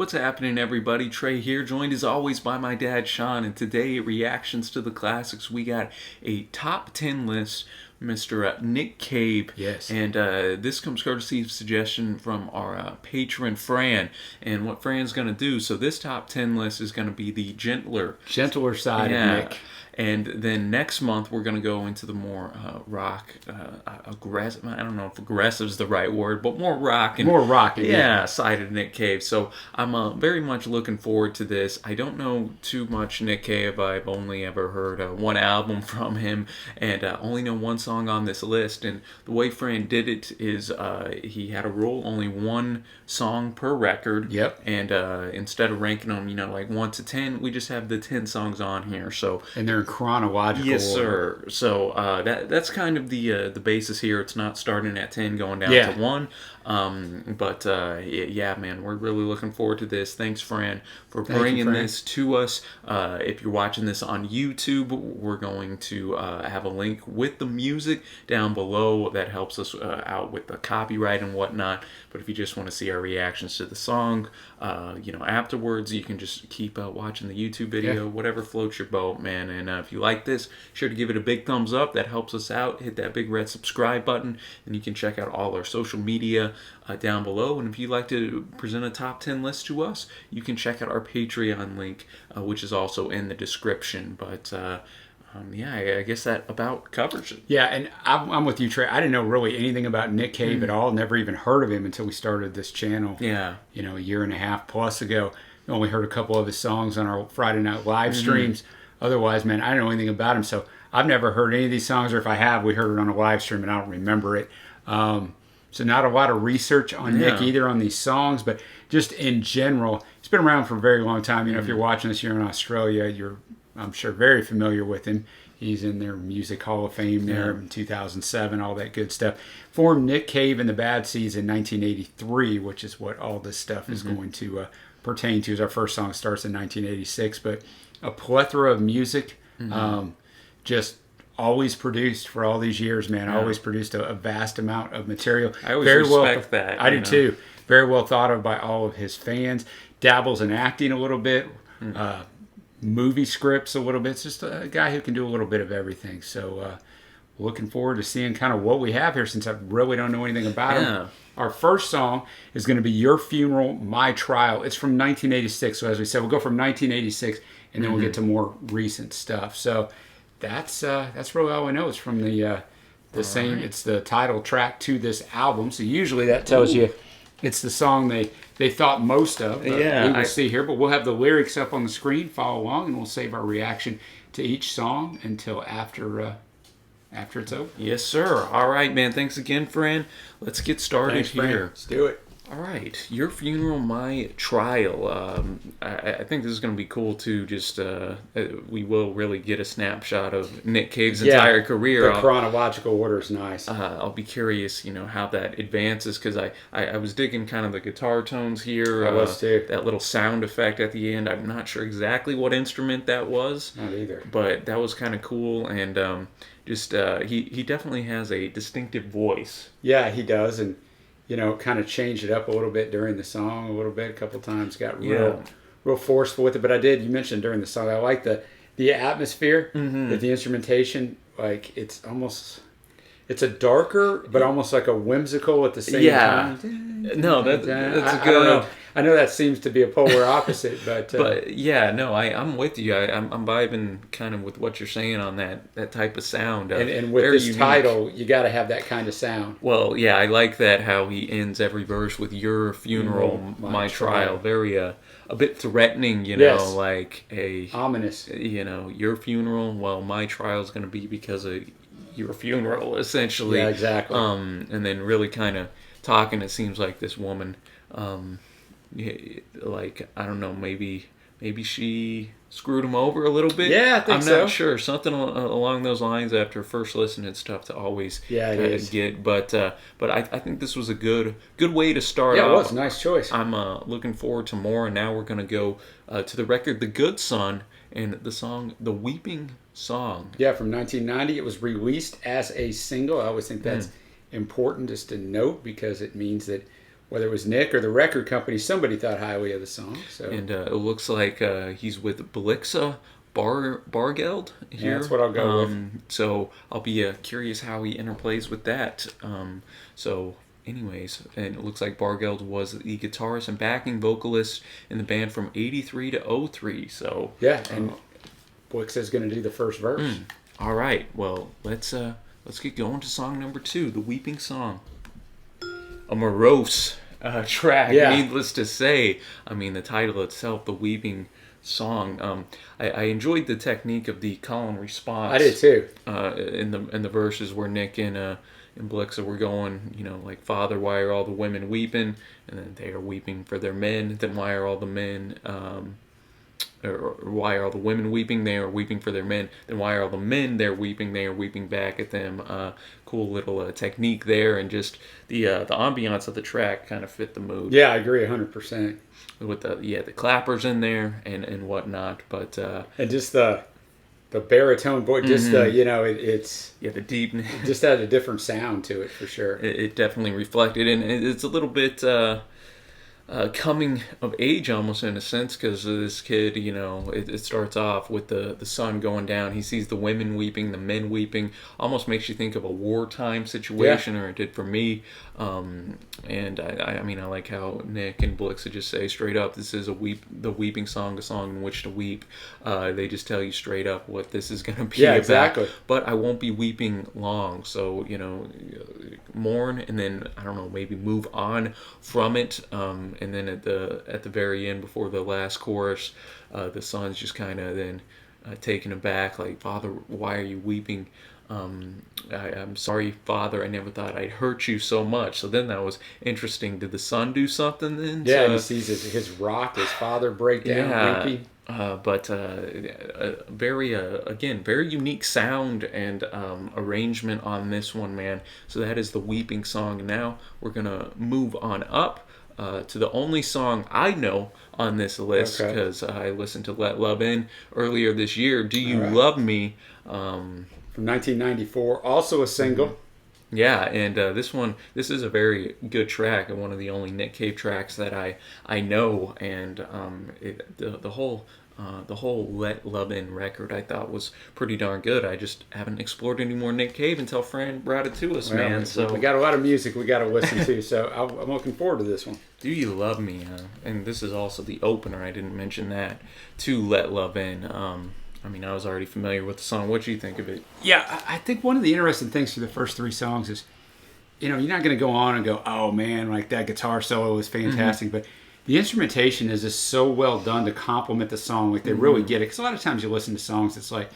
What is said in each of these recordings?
What's happening, everybody? Trey here, joined as always by my dad, Sean, and today, reactions to the classics. We got a top 10 list, Mr. Nick Cave. Yes. And this comes courtesy of suggestion from our patron, Fran. And what Fran's going to do, so this top 10 list is going to be the gentler Side of Nick. And then next month, we're going to go into the more rock, aggressive. I don't know if aggressive is the right word, but more rock. And, more rocky. Yeah, side of Nick Cave. So I'm very much looking forward to this. I don't know too much Nick Cave. I've only ever heard one album from him, and only know one song on this list. And the way Fran did it is he had a rule, only one song per record. Yep. And instead of ranking them, like 1 to 10, we just have the 10 songs on here. So and they're in chronological yes, order. sir. So that's kind of the basis here. It's not starting at 10, going down to 1. But yeah, man, we're really looking forward to this. Thanks, Fran, for bringing this to us. If you're watching this on YouTube, we're going to have a link with the music down below that helps us out with the copyright and whatnot. But if you just want to see our reactions to the song, afterwards, you can just keep watching the YouTube video, whatever floats your boat, man. And if you like this, sure to give it a big thumbs up. That helps us out. Hit that big red subscribe button, and you can check out all our social media down below. And if you'd like to present a top 10 list to us, you can check out our Patreon link, which is also in the description. But I guess that about covers it. Yeah, and I'm with you, Trey. I didn't know really anything about Nick Cave at all. Never even heard of him until we started this channel. Yeah. A year and a half plus ago. I only heard a couple of his songs on our Friday night live streams. Otherwise, man, I don't know anything about him. So I've never heard any of these songs, or if I have, we heard it on a live stream and I don't remember it. So not a lot of research on Nick either on these songs, but just in general, he's been around for a very long time. If you're watching this here in Australia, you're, I'm sure, very familiar with him. He's in their Music Hall of Fame there in 2007, all that good stuff. Formed Nick Cave and TheBadSeeds in 1983, which is what all this stuff is going to pertain to. As our first song starts in 1986, but a plethora of music, just always produced for all these years, man. Always produced a vast amount of material. I always respect that. I do too. Very well thought of by all of his fans. Dabbles in acting a little bit, movie scripts a little bit. It's just a guy who can do a little bit of everything. So looking forward to seeing kind of what we have here, since I really don't know anything about him. Our first song is going to be Your Funeral, My Trial. It's from 1986. So as we said, we'll go from 1986 and then we'll get to more recent stuff. So that's really all I know. It's from the same. Right. It's the title track to this album. So usually that tells you it's the song they thought most of. We will see here, but we'll have the lyrics up on the screen. Follow along, and we'll save our reaction to each song until after it's over. Yes, sir. All right, man. Thanks again, Fran. Let's get started here. Let's do it. All right, Your Funeral, My Trial. I think this is going to be cool, too. Just we will really get a snapshot of Nick Cave's entire career. The chronological order is nice. I'll be curious, how that advances, because I was digging kind of the guitar tones here. I was, too. That little sound effect at the end. I'm not sure exactly what instrument that was. Not either. But that was kind of cool, and he definitely has a distinctive voice. Yeah, he does, and kind of changed it up a little bit during the song a little bit. A couple times got real forceful with it. But you mentioned during the song, I like the atmosphere, that the instrumentation, like it's a darker, but almost like a whimsical at the same time. No, that's a good. I don't know. I know that seems to be a polar opposite, but I'm with you. I'm vibing kind of with what you're saying on that type of sound. And with this title, you got to have that kind of sound. Well, yeah, I like that how he ends every verse with Your Funeral, My Trial. Very a bit threatening, like a ominous. Your funeral. Well, my trial is going to be because of your funeral, essentially. Yeah, exactly. And then really kind of talking. It seems like this woman. Like, I don't know, maybe she screwed him over a little bit. Yeah, I think so. I'm not sure. Something along those lines. After first listen, it's tough to always get. But I think this was a good way to start off. Yeah, it was. Nice choice. I'm looking forward to more, and now we're going to go to the record The Good Son and the song The Weeping Song. Yeah, from 1990. It was released as a single. I always think that's important just to note, because it means that whether it was Nick or the record company, somebody thought highly of the song. So And it looks like he's with Blixa Bargeld here. Yeah, that's what I'll go with. So I'll be curious how he interplays with that. So anyways, and it looks like Bargeld was the guitarist and backing vocalist in the band from 83 to 03. So yeah, and Blixa's going to do the first verse. All right, well, let's get going to song number 2, The Weeping Song. A morose track, needless to say. I mean, the title itself, The Weeping Song. I enjoyed the technique of the call and response. I did too. In the verses where Nick and Blixa were going, like, Father, why are all the women weeping? And then they are weeping for their men. Then why are all the men, or why are all the women weeping? They are weeping for their men. Then why are all the men there weeping? They are weeping back at them. Cool little technique there, and just the ambiance of the track kind of fit the mood. Yeah, I agree 100%. With the clappers in there and whatnot, but and just the baritone voice, just the it's the deep, it just had a different sound to it for sure. It definitely reflected, and it's a little bit coming of age almost in a sense, because this kid, it starts off with the sun going down. He sees the women weeping, the men weeping. Almost makes you think of a wartime situation, or it did for me. And I mean, I like how Nick and Blixa just say straight up, this is the weeping song, a song in which to weep. They just tell you straight up what this is going to be about. Exactly. But I won't be weeping long, so mourn, and then I don't know, maybe move on from it. And then at the very end, before the last chorus, the son's just kind of then taken aback, like, Father, why are you weeping? I'm sorry, Father, I never thought I'd hurt you so much. So then that was interesting. Did the son do something then? Yeah, he sees his father break down weeping. But very unique sound and arrangement on this one, man. So that is the Weeping Song. Now we're going to move on up to the only song I know on this list, because I listened to Let Love In earlier this year. Do You Love Me? From 1994, also a single. Yeah, and this is a very good track, and one of the only Nick Cave tracks that I know, and the whole Let Love In record I thought was pretty darn good. I just haven't explored any more Nick Cave until Fran brought it to us, man. So we got a lot of music we got to listen to, so I'm looking forward to this one. Do You Love Me? And this is also the opener. I didn't mention that, to Let Love In. I mean, I was already familiar with the song. What do you think of it? Yeah, I think one of the interesting things for the first 3 songs is, you're not going to go on and go, oh man, like that guitar solo is fantastic, but the instrumentation is just so well done to complement the song. Like, they really get it. Because a lot of times you listen to songs, it's like,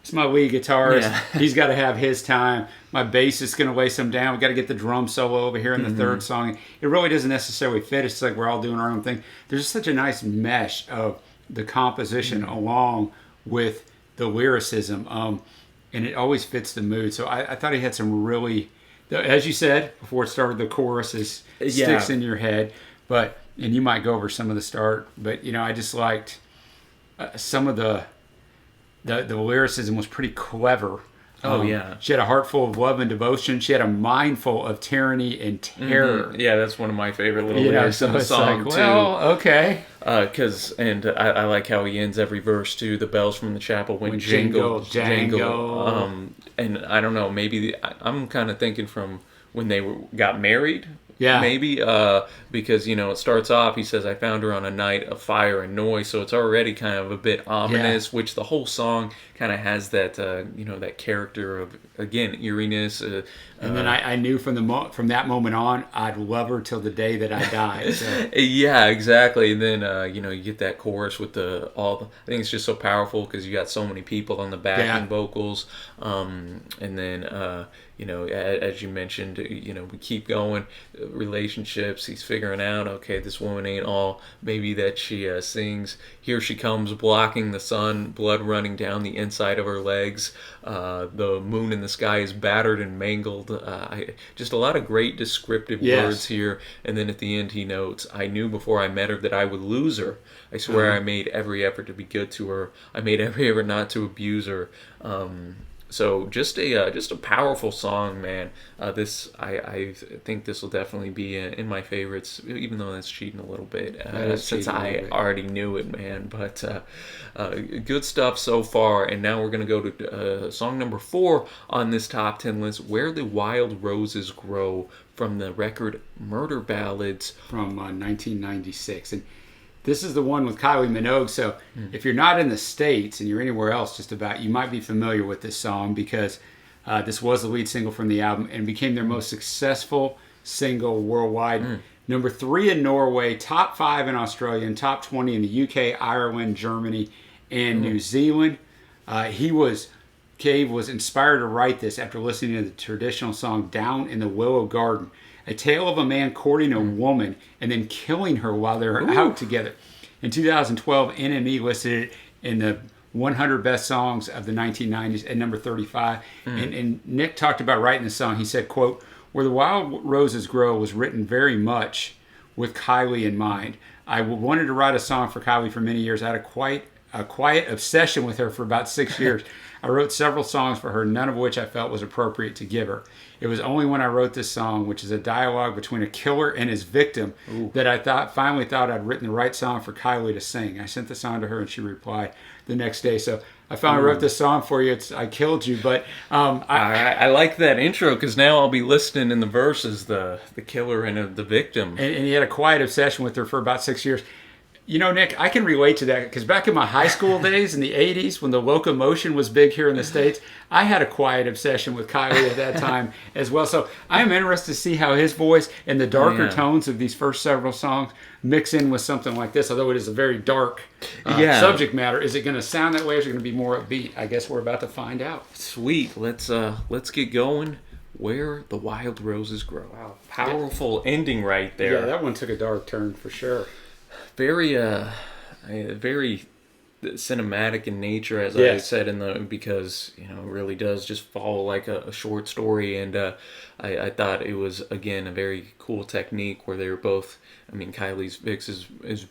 it's my lead guitarist. He's got to have his time. My bass is going to lay some down. We got to get the drum solo over here in the third song. It really doesn't necessarily fit. It's like we're all doing our own thing. There's just such a nice mesh of the composition along with the lyricism, and it always fits the mood. So I thought he had some really, as you said before it started, the chorus sticks in your head, and you might go over some of the start, but I just liked some of the lyricism was pretty clever. She had a heart full of love and devotion. She had a mind full of tyranny and terror. Yeah, that's one of my favorite little lyrics in the song, like, well, too. Okay. I like how he ends every verse, too. The bells from the chapel went jingle, jangle. And I don't know, maybe I'm kind of thinking from when they got married. Yeah. Maybe because, it starts off, he says, I found her on a night of fire and noise. So it's already kind of a bit ominous, which the whole song kind of has that, that character of, again, eeriness. And then I knew from that moment on, I'd love her till the day that I die. So. Yeah, exactly. And then, you get that chorus with I think it's just so powerful because you got so many people on the backing vocals. And then, as you mentioned, we keep going. Relationships, he's figuring out, okay, this woman ain't all maybe that she sings. Here she comes, blocking the sun, blood running down the inside of her legs. The moon in the sky is battered and mangled. Just a lot of great descriptive words here. And then at the end he notes, I knew before I met her that I would lose her. I swear I made every effort to be good to her. I made every effort not to abuse her. So just a powerful song, man. This I think this will definitely be in my favorites, even though that's cheating a little bit since I already knew it, man. But good stuff so far. And now we're gonna go to song number 4 on this top 10 list, "Where the Wild Roses Grow," from the record Murder Ballads from 1996. And this is the one with Kylie Minogue. So if you're not in the States and you're anywhere else, just about, you might be familiar with this song because this was the lead single from the album and became their most successful single worldwide. Number 3 in Norway, top 5 in Australia, and top 20 in the UK, Ireland, Germany, and New Zealand. Cave was inspired to write this after listening to the traditional song "Down in the Willow Garden," a tale of a man courting a woman and then killing her while they're out together. In 2012, NME listed it in the 100 best songs of the 1990s at number 35. And Nick talked about writing the song. He said, quote, "Where the Wild Roses Grow was written very much with Kylie in mind. I wanted to write a song for Kylie for many years. I had a quiet obsession with her for about 6 years. I wrote several songs for her, none of which I felt was appropriate to give her. It was only when I wrote this song, which is a dialogue between a killer and his victim, that I finally thought I'd written the right song for Kylie to sing. I sent the song to her and she replied the next day." So I finally wrote this song for you. I killed you, but I like that intro because now I'll be listening in the verses, the killer and the victim. And he had a quiet obsession with her for about 6 years. You know, Nick, I can relate to that because back in my high school days in the 80s when the locomotion was big here in the States, I had a quiet obsession with Kylie at that time as well. So I am interested to see how his voice and the darker tones of these first several songs mix in with something like this, although it is a very dark subject matter. Is it going to sound that way or is it going to be more upbeat? I guess we're about to find out. Sweet. Let's get going. "Where the Wild Roses Grow." Wow. Powerful ending right there. Yeah, that one took a dark turn for sure. Very cinematic in nature, as I said because it really does just follow like a short story, and I thought it was again a very cool technique where they were both. I mean, Kylie's Vix is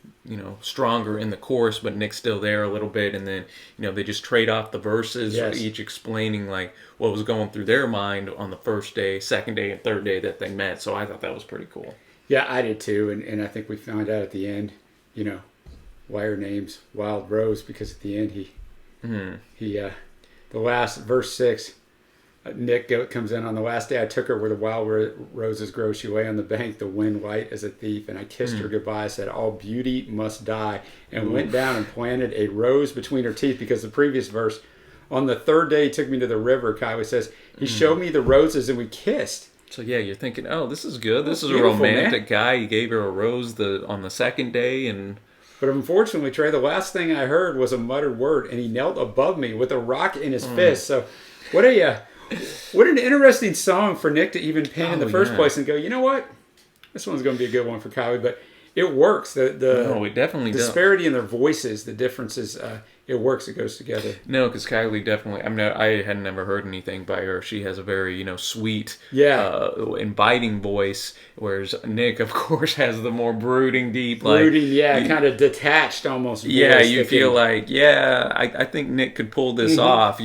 stronger in the chorus, but Nick's still there a little bit, and then they just trade off the verses, each explaining like what was going through their mind on the first day, second day, and third day that they met. So I thought that was pretty cool. Yeah, I did too, and I think we found out at the end, why her name's Wild Rose, because at the end the last verse 6, Nick comes in on the last day I took her where the wild roses grow. She lay on the bank, the wind white as a thief, and I kissed her goodbye. I said, all beauty must die, and went down and planted a rose between her teeth, because the previous verse, on the third day he took me to the river, Kylie says, he showed me the roses and we kissed. So yeah, you're thinking, oh, this is good. This is a romantic guy. He gave her a rose on the second day, and but unfortunately, Trey, the last thing I heard was a muttered word, and he knelt above me with a rock in his fist. So, what an interesting song for Nick to even pen in the first place and go, you know what, this one's going to be a good one for Kylie. But it works. It definitely disparity in their voices, the differences. It works. It goes together. No, because Kylie definitely. I mean, I had never heard anything by her. She has a very sweet, inviting voice, whereas Nick, of course, has the more brooding, deep, kind of detached almost. Yeah, you feel like, I think Nick could pull this off,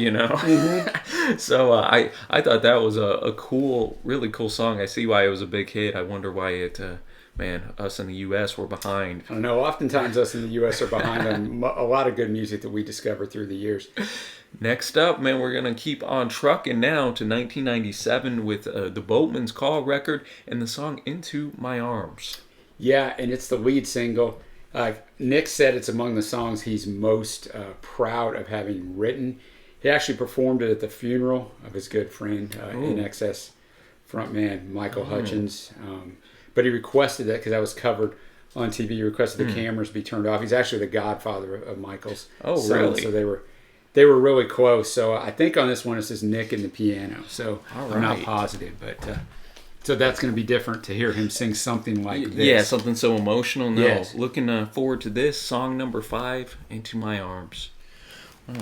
So I thought that was a cool, really cool song. I see why it was a big hit. I wonder why it. Man, us in the U.S. were behind. I know. Oftentimes, us in the U.S. are behind on a lot of good music that we discovered through the years. Next up, man, we're going to keep on trucking now to 1997 with the Boatman's Call record and the song Into My Arms. Yeah, and it's the lead single. Nick said it's among the songs he's most proud of having written. He actually performed it at the funeral of his good friend, INXS frontman Michael Hutchins. But he requested that because that was covered on TV. He requested the cameras be turned off. He's actually the godfather of Michael's son. Really? So they were really close. So I think on this one it says Nick and the piano. So I'm not positive, but so that's going to be different to hear him sing something like this. Yeah, something so emotional. No, yes. Looking forward to this song number 5, Into My Arms.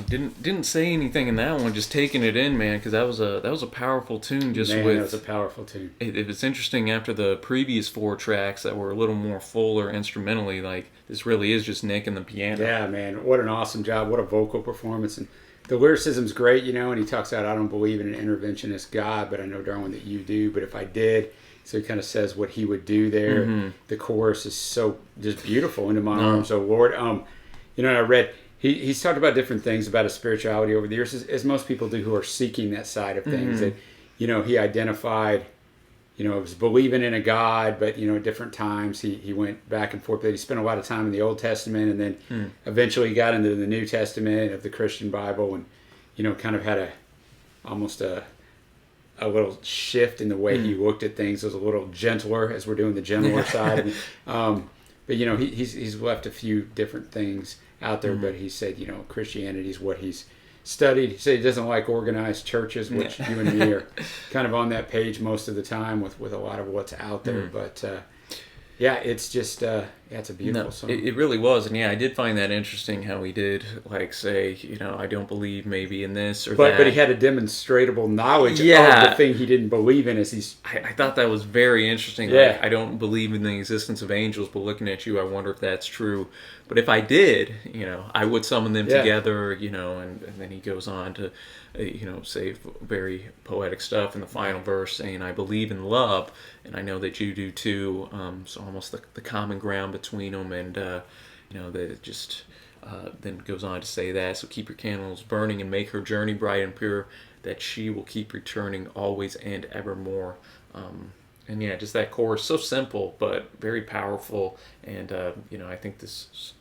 Didn't say anything in that one, just taking it in, man, because that was a powerful tune. That was a powerful tune. It was interesting after the previous 4 tracks that were a little more fuller instrumentally. Like this really is just Nick and the piano. Yeah, man, what an awesome job! What a vocal performance! And the lyricism's great, and he talks about, I don't believe in an interventionist God, but I know, Darwin, that you do. But if I did, so he kind of says what he would do there. Mm-hmm. The chorus is so just beautiful. Into my arms, oh Lord. And I read he's talked about different things about his spirituality over the years, as most people do who are seeking that side of things. Mm-hmm. That he identified. Was believing in a God, but, at different times he went back and forth. But he spent a lot of time in the Old Testament, and then eventually got into the New Testament of the Christian Bible, and, kind of had almost a little shift in the way he looked at things. It was a little gentler, as we're doing the gentler side. But, he's left a few different things out there, but he said, Christianity is what he's studied. He said he doesn't like organized churches, which you and me are kind of on that page most of the time with a lot of what's out there. But it's just it's a beautiful song. It really was, and I did find that interesting how he did say, I don't believe maybe in this or that. But he had a demonstrable knowledge of the thing he didn't believe in. I thought that was very interesting. Yeah. I don't believe in the existence of angels, but looking at you, I wonder if that's true. But if I did, I would summon them together, and then he goes on to, say very poetic stuff in the final verse, saying, I believe in love, and I know that you do too. So almost the common ground between them, and, that just then goes on to say that, so keep your candles burning and make her journey bright and pure, that she will keep returning always and evermore. And just that chorus, so simple, but very powerful, and, I think this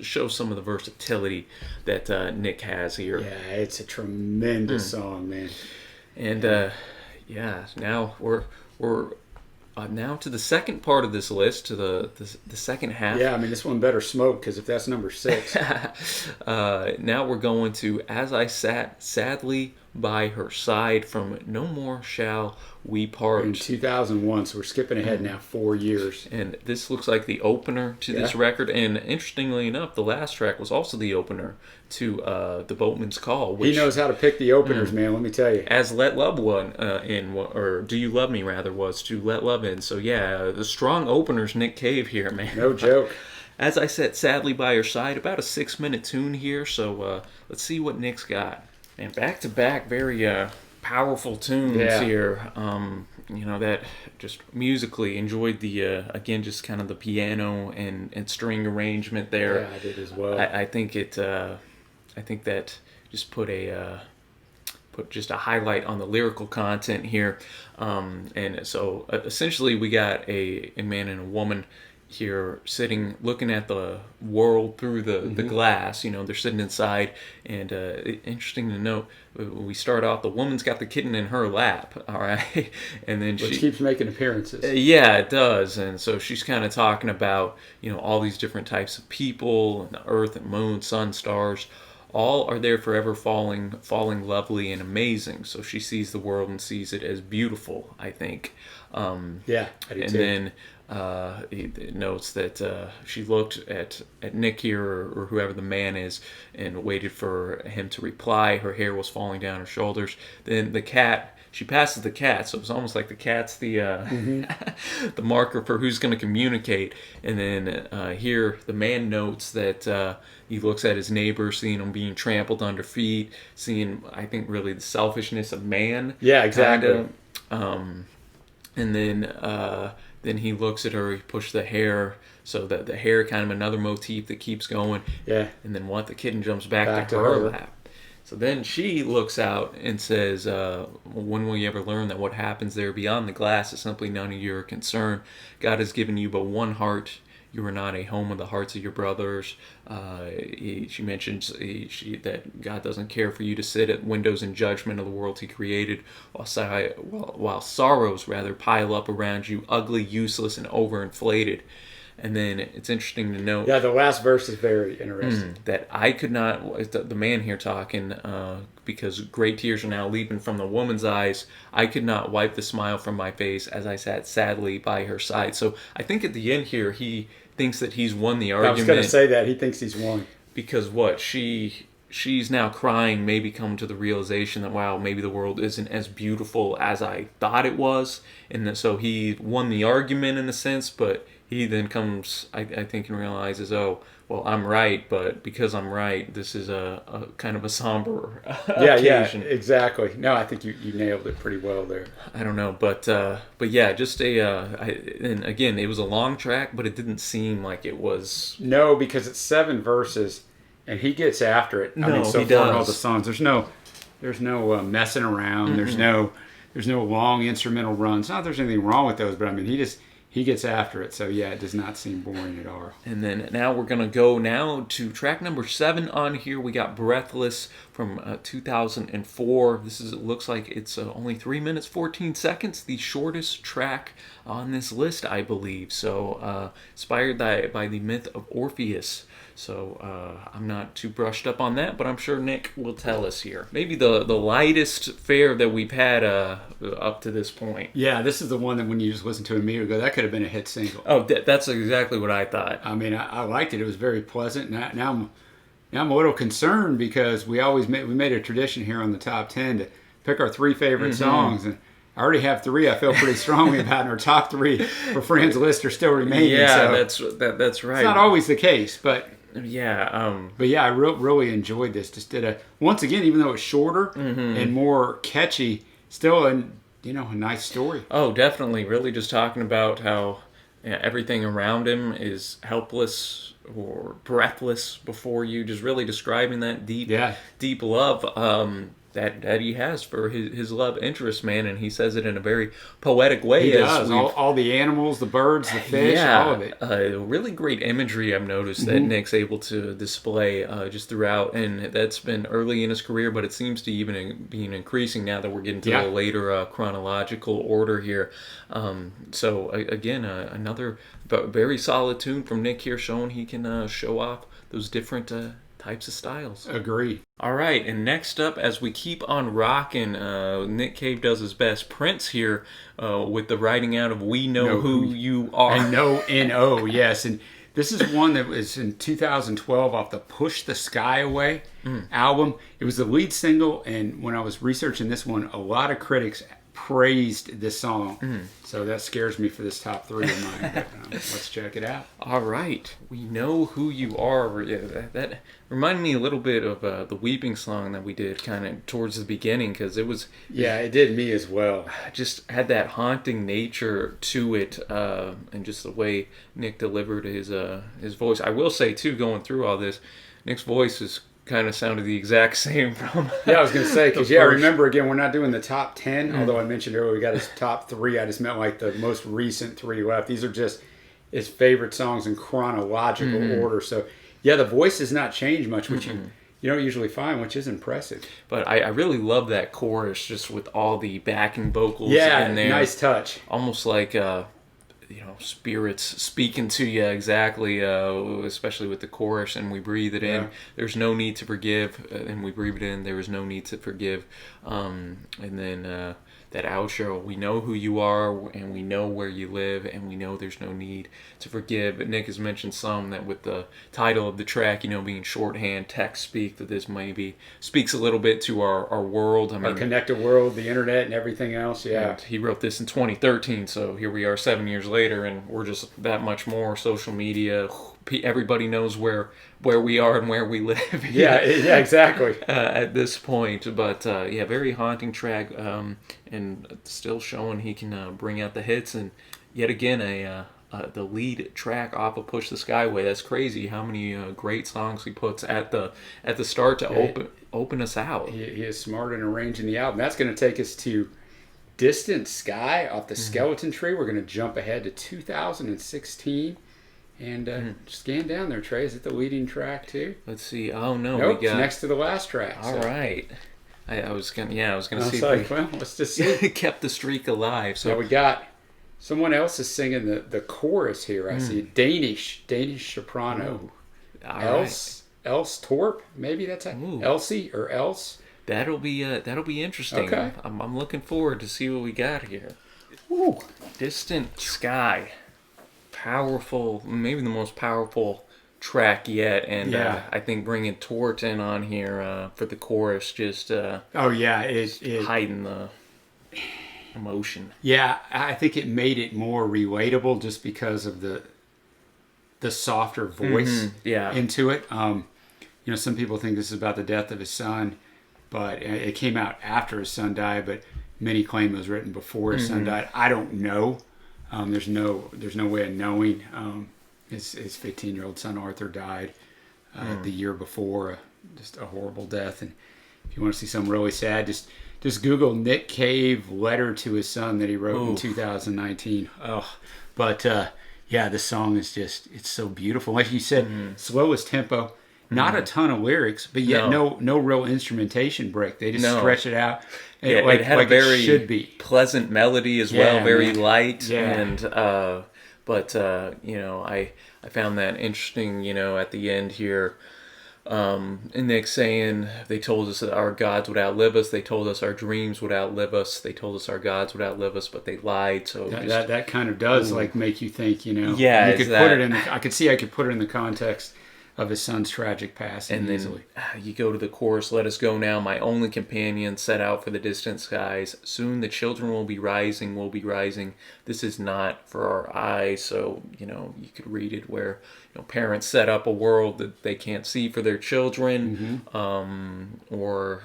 shows some of the versatility that Nick has here. Yeah, it's a tremendous song, man. And now we're now to the second part of this list, to the second half. Yeah, this one better smoke, because if that's number 6. Now we're going to As I Sat Sadly by Her Side from No More Shall We Part. In 2001, so we're skipping ahead now 4 years. And this looks like the opener to this record. And interestingly enough, the last track was also the opener to The Boatman's Call. Which, he knows how to pick the openers, man, let me tell you. As Let Love or Do You Love Me, rather, was to Let Love In. So the strong openers, Nick Cave here, man. No joke. As I Sat Sadly by Her Side, about a 6-minute tune here. So let's see what Nick's got. And back-to-back, very powerful tunes here. That just musically enjoyed the, again, just kind of the piano and string arrangement there. Yeah, I did as well. I think that just put just a highlight on the lyrical content here. And so essentially we got a man and a woman here sitting, looking at the world through the glass. They're sitting inside, and interesting to note, we start off, the woman's got the kitten in her lap, all right, and then which keeps making appearances. Yeah, it does. And so she's kind of talking about all these different types of people, and the earth and moon, sun, stars, all are there forever, falling lovely and amazing. So she sees the world and sees it as beautiful, I think. I do and too. Then he notes that she looked at Nick here, or whoever the man is, and waited for him to reply. Her hair was falling down her shoulders. Then the cat, she passes the cat, so it's almost like the cat's the the marker for who's going to communicate. And then here the man notes that he looks at his neighbor, seeing him being trampled under feet, seeing, I think, really the selfishness of man. Yeah, exactly. And then he looks at her, he pushed the hair, so that the hair, kind of another motif that keeps going. Yeah. And then the kitten jumps back to her lap. So then she looks out and says, when will you ever learn that what happens there beyond the glass is simply none of your concern? God has given you but one heart. You are not a home of the hearts of your brothers. She mentions that God doesn't care for you to sit at windows in judgment of the world he created, while sorrows rather pile up around you, ugly, useless, and overinflated. And then it's interesting to note... Yeah, the last verse is very interesting. That I could not... The man here talking, because great tears are now leaping from the woman's eyes, I could not wipe the smile from my face as I sat sadly by her side. So I think at the end here, he thinks that he's won the argument. I was going to say that. He thinks he's won. Because she's now crying, maybe come to the realization that, wow, maybe the world isn't as beautiful as I thought it was. And so he won the argument in a sense, but... he then comes, I think, and realizes, oh, well, I'm right, but because I'm right, this is a kind of a somber Yeah, occasion. exactly. No, I think you nailed it pretty well there. I don't know, but yeah, just and again, it was a long track, but it didn't seem like it was. No, because it's 7 verses, and he gets after it. I mean, No, so he far in all does. the songs, there's no messing around. There's no long instrumental runs. Not that there's anything wrong with those, but I mean, he gets after it. So yeah, it does not seem boring at all. And then now we're gonna go now to track number 7 on here. We got "Breathless" from 2004. It looks like it's only 3 minutes 14 seconds, the shortest track on this list, I believe. So inspired by the myth of Orpheus. So I'm not too brushed up on that, but I'm sure Nick will tell us here. Maybe the lightest fare that we've had up to this point. Yeah, this is the one that when you just listen to it immediately go, that could have been a hit single. Oh, that's exactly what I thought. I mean, I liked it. It was very pleasant. Now I'm a little concerned because we made a tradition here on the top 10 to pick our 3 favorite songs, and I already have 3 I feel pretty strongly about, and our top 3 for Fran's list are still remaining. Yeah, so that's right. It's not always the case, but yeah. But yeah, I really enjoyed this. Just once again, even though it's shorter and more catchy, still a nice story. Oh, definitely. Really, just talking about how everything around him is helpless or breathless before you. Just really describing that deep love that he has for his love interest, man, and he says it in a very poetic way. He does. All the animals, the birds, the fish, all of it. Really great imagery I've noticed that Nick's able to display just throughout, and that's been early in his career, but it seems to even be increasing now that we're getting to the later chronological order here. So again, another very solid tune from Nick here, showing he can show off those different types of styles. Agree. All right, and next up, as we keep on rocking, Nick Cave does his best. Prince here with the writing out of "We Know Who You Are." And No N-O, yes. And this is one that was in 2012 off the Push the Sky Away album. It was the lead single, and when I was researching this one, a lot of critics praised this song. So that scares me for this top 3 of mine. But, let's check it out. All right. We Know Who You Are. Yeah, that reminded me a little bit of the Weeping song that we did kind of towards the beginning, because it was... Yeah, it did me as well. Just had that haunting nature to it, and just the way Nick delivered his voice. I will say, too, going through all this, Nick's voice is kind of sounded the exact same from I was going to say, because remember, again, we're not doing the top 10, although I mentioned earlier we got his top 3. I just meant like the most recent 3 left. These are just his favorite songs in chronological order. So yeah, the voice has not changed much, which you don't usually find, which is impressive. But I really love that chorus, just with all the backing vocals in there. Nice touch. Almost like spirits speaking to you exactly, especially with the chorus, and we breathe it in. There's no need to forgive, and we breathe it in. There is no need to forgive. And then that outro, we know who you are, and we know where you live, and we know there's no need to forgive. But Nick has mentioned some that with the title of the track, being shorthand, text speak, that this maybe speaks a little bit to our world. Our connected world, the internet, and everything else, He wrote this in 2013, so here we are 7 years later, and we're just that much more social media. Everybody knows where we are and where we live. Yeah, exactly. At this point, but very haunting track, and still showing he can bring out the hits. And yet again, the lead track off of "Push the Skyway." That's crazy. How many great songs he puts at the start to open us out. He is smart in arranging the album. That's going to take us to "Distant Sky" off the Skeleton Tree. We're going to jump ahead to 2016. And scan down there, Trey. Is it the leading track too? Let's see. Oh no, nope, it's next to the last track. All right. I was gonna see. Well, let's just see. Kept the streak alive. So we got someone else is singing the chorus here. I see Danish soprano. Else Torp, maybe that's Elsie or Else. That'll be interesting. Okay. I'm looking forward to see what we got here. Ooh. Distant Sky. Powerful, maybe the most powerful track yet, and I think bringing Tort in on here for the chorus just it hiding the emotion. Yeah, I think it made it more relatable just because of the the softer voice Yeah. into it. Some people think this is about the death of his son, but it came out after his son died, but many claim it was written before his son died. I don't know. There's no way of knowing. His 15-year-old son Arthur died the year before, just a horrible death. And if you want to see something really sad, just Google Nick Cave letter to his son that he wrote in 2019. Oh, but this song is it's so beautiful. Like you said, slowest tempo. Not a ton of lyrics, but yet no real instrumentation break. They just stretch it out. And it had a very should be. Pleasant melody as well, very light. Yeah. And I found that interesting. At the end here, and Nick saying they told us that our gods would outlive us. They told us our dreams would outlive us. They told us our gods would outlive us, but they lied. So that kind of does make you think. Yeah, you could put it in. I could put it in the context of his son's tragic passing. And then easily. You go to the chorus, let us go now, my only companion, set out for the distant skies. Soon the children will be rising. This is not for our eyes. So, you could read it where parents set up a world that they can't see for their children. And we're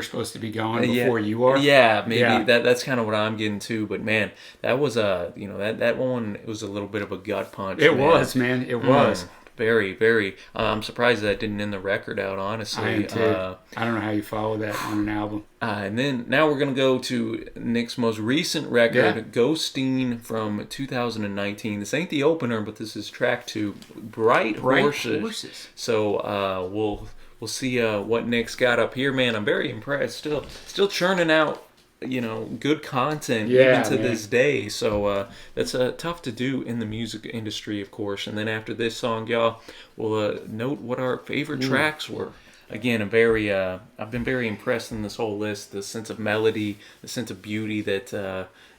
supposed to be gone before you are. Yeah, maybe that's kind of what I'm getting to. But man, that was that one. It was a little bit of a gut punch. It was. Very, very. I'm surprised that didn't end the record out, honestly. I am too. I don't know how you follow that on an album. And then now we're going to go to Nick's most recent record, Ghosteen from 2019. This ain't the opener, but this is track 2, Bright Horses. So we'll see what Nick's got up here. Man, I'm very impressed. Still churning out good content even to this day. So that's tough to do in the music industry, of course. And then after this song, y'all, we'll note what our favorite tracks were. Again, I've been very impressed in this whole list. The sense of melody, the sense of beauty that,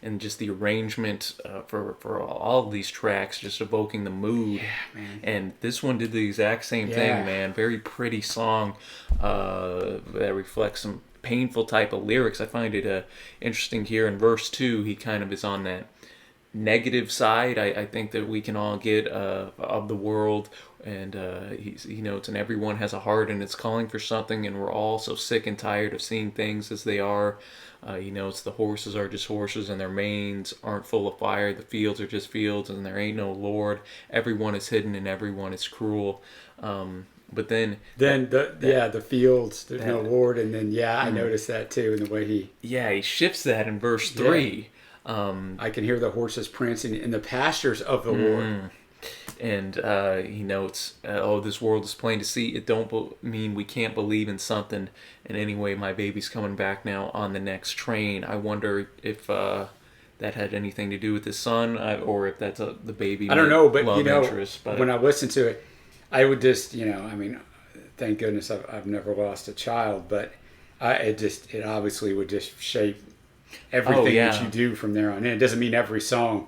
and just the arrangement for all of these tracks, just evoking the mood. Yeah, man. And this one did the exact same thing, man. Very pretty song that reflects some painful type of lyrics. I find it interesting here in verse 2. He kind of is on that negative side. I think that we can all get of the world, and he notes, and everyone has a heart and it's calling for something, and we're all so sick and tired of seeing things as they are. He notes the horses are just horses and their manes aren't full of fire. The fields are just fields and there ain't no Lord. Everyone is hidden and everyone is cruel. But then the fields, there's no Lord, and then I noticed that too in the way he shifts that in verse 3. I can hear the horses prancing in the pastures of the Lord. And he notes, this world is plain to see. It don't mean we can't believe in something. And anyway, my baby's coming back now on the next train. I wonder if that had anything to do with his son, or if that's the baby. I don't know, but interest, when I listen to it, I would just, thank goodness I've never lost a child, but it obviously would just shape everything that you do from there on in. It doesn't mean every song,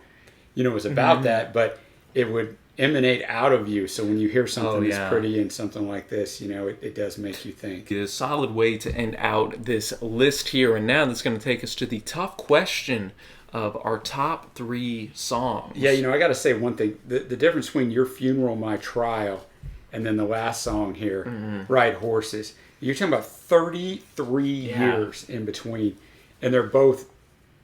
is about that, but it would emanate out of you. So when you hear something that's pretty and something like this, it does make you think. It's a solid way to end out this list here. And now that's going to take us to the tough question of our top 3 songs. Yeah, I got to say one thing. The difference between Your Funeral, My Trial, and then the last song here, Bright Horses, you're talking about 33 years in between, and they're both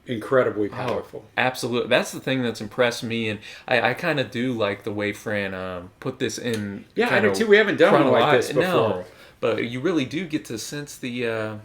incredibly powerful. Absolutely. That's the thing that's impressed me, and I kind of do like the way Fran put this in. Yeah, I do too. We haven't done one like this before. No, but you really do get to sense the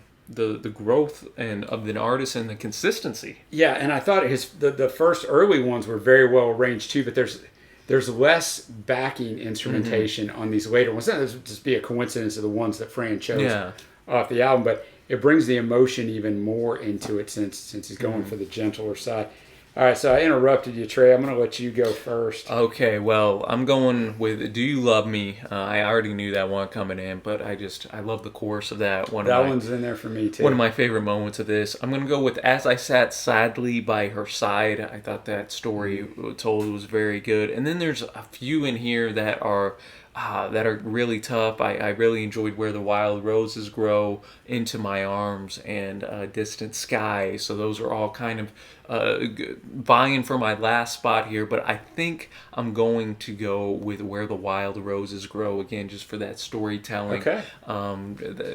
growth of the artist and the consistency. Yeah, and I thought the first early ones were very well arranged too, but there's less backing instrumentation on these later ones. That would just be a coincidence of the ones that Fran chose off the album, but it brings the emotion even more into it since he's going for the gentler side. All right, so I interrupted you, Trey. I'm going to let you go first. Okay, well, I'm going with Do You Love Me? I already knew that one coming in, but I love the chorus of that. One's in there for me, too. One of my favorite moments of this. I'm going to go with As I Sat Sadly by Her Side. I thought that story told was very good. And then there's a few in here that are that are really tough. I really enjoyed Where the Wild Roses Grow, Into My Arms, and Distant Sky. So those are all kind of vying for my last spot here. But I think I'm going to go with Where the Wild Roses Grow again, just for that storytelling. Okay.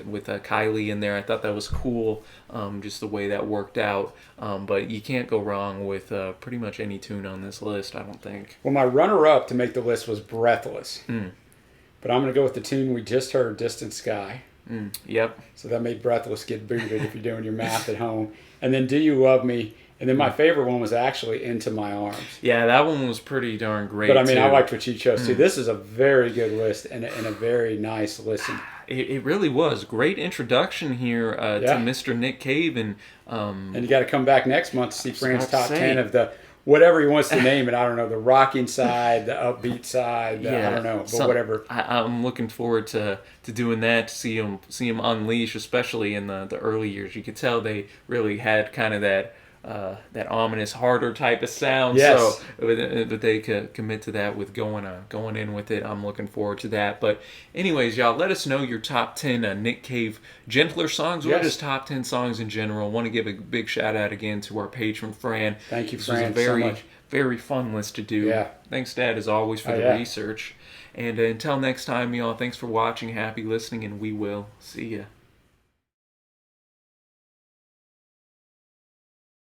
With Kylie in there, I thought that was cool. Just the way that worked out. But you can't go wrong with pretty much any tune on this list, I don't think. Well, my runner-up to make the list was Breathless. But I'm going to go with the tune we just heard, Distant Sky. Yep. So that made Breathless get booted if you're doing your math at home. And then Do You Love Me? And then my favorite one was actually Into My Arms. Yeah, that one was pretty darn great. But I mean, too. I liked what you chose too. This is a very good list and a very nice listen. It really was. Great introduction here to Mr. Nick Cave. And you got to come back next month to see Fran's top 10 of the whatever he wants to name it. I don't know, the rocking side, the upbeat side, I don't know, but whatever. I'm looking forward to doing that, to see him unleash, especially in the early years. You could tell they really had kind of that ominous, harder type of sound. Yes. So, but they could commit to that with going in with it. I'm looking forward to that. But anyways, y'all, let us know your top 10 Nick Cave gentler songs, or just top 10 songs in general. Want to give a big shout out again to our patron Fran. Thank you, Fran. This was a very, so much. Very fun list to do. Yeah. Thanks, Dad, as always, for the research. And until next time, y'all, thanks for watching. Happy listening, and we will see ya.